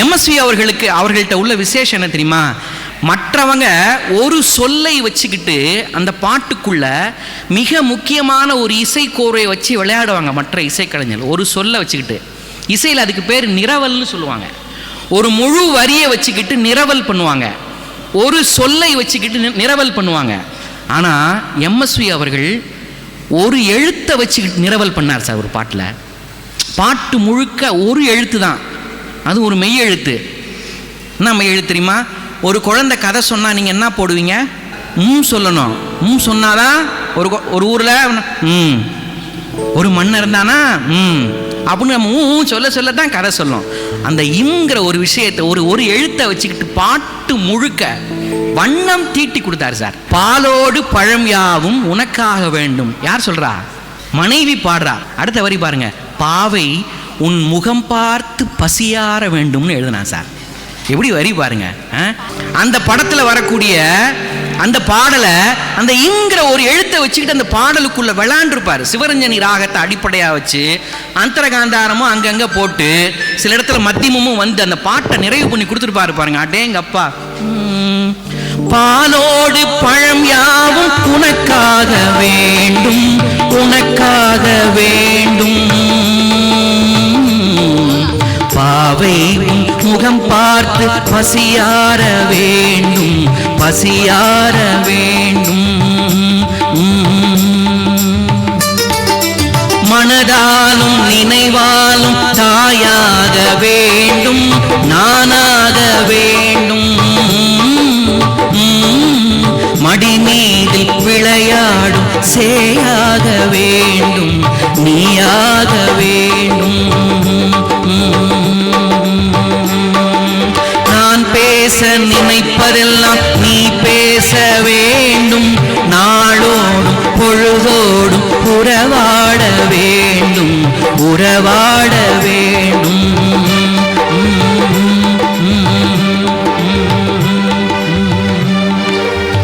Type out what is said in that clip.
MSV அவர்கள்ட்ட உள்ள விசேஷம் என்ன தெரியுமா? மற்றவங்க ஒரு சொல்லை வச்சுக்கிட்டு அந்த பாட்டுக்குள்ள மிக முக்கியமான ஒரு இசைக்கோர்வையை வச்சு விளையாடுவாங்க. மற்ற இசைக்கலைஞர்கள் ஒரு சொல்லை வச்சுக்கிட்டு, இசையில் அதுக்கு பேர் நிரவல்னு சொல்லுவாங்க. ஒரு முழு வரியை வச்சுக்கிட்டு நிரவல் பண்ணுவாங்க, ஒரு சொல்லை வச்சுக்கிட்டு நிரவல் பண்ணுவாங்க. ஆனால் எம்எஸ்வி அவர்கள் ஒரு எழுத்தை வச்சுக்கிட்டு நிரவல் பண்ணார் சார். ஒரு பாட்டில் பாட்டு முழுக்க ஒரு எழுத்து தான், அது ஒரு மெய் எழுத்து. என்ன மெய் எழுத்து தெரியுமா? ஒரு குழந்தை கதை சொன்னால் நீங்கள் என்ன போடுவீங்க? சொல்லணும். சொன்னாதான் ஒரு ஊரில் ஒரு மண்ணை இருந்தானா அப்படின்னு நம்ம சொல்ல சொல்ல தான் கதை சொல்லும். அந்த இம்ங்கிற ஒரு விஷயத்தை ஒரு எழுத்தை வச்சுக்கிட்டு பாட்டு முழுக்க வண்ணம் தீட்டி கொடுத்தாரு சார். பாலோடு பழம் யாவும் உனக்காக வேண்டும். யார் சொல்றா? மனைவி பாடுறா. அடுத்த வரி பாருங்க, பாவை உன் முகம் பார்த்து பசியார வேண்டும்னு எழுதுனா சார். எப்படி வரி பாருங்க. அந்த படத்தில் வரக்கூடிய அந்த பாடலை அந்த இங்கிற ஒரு எழுத்தை வச்சுக்கிட்டு அந்த பாடலுக்குள்ள விளையாண்டுருப்பார். சிவரஞ்சனி ராகத்தை அடிப்படையாக வச்சு அந்தரகாந்தாரமும் அங்கங்கே போட்டு சில இடத்துல மத்தியமும் வந்து அந்த பாட்டை நிறைவு பண்ணி கொடுத்துருப்பாரு பாருங்க. அடேங்க அப்பா. பாலோடு பழம் யாவும் உனக்காக வேண்டும், உனக்காக வேண்டும். பாவை முகம் பார்த்து பசியார வேண்டும், பசியார வேண்டும். மனதாலும் நினைவாலும் தாயாக வேண்டும், நானாக வேண்டும். மடிமீதில் விளையாடும் சேயாக வேண்டும், நீயாக வேண்டும். நான் பேச நினைப்பதெல்லாம் நீ பேச வேண்டும், நாளோடும் பொழுதோடும் உறவாட வேண்டும், உறவாட வேண்டும்.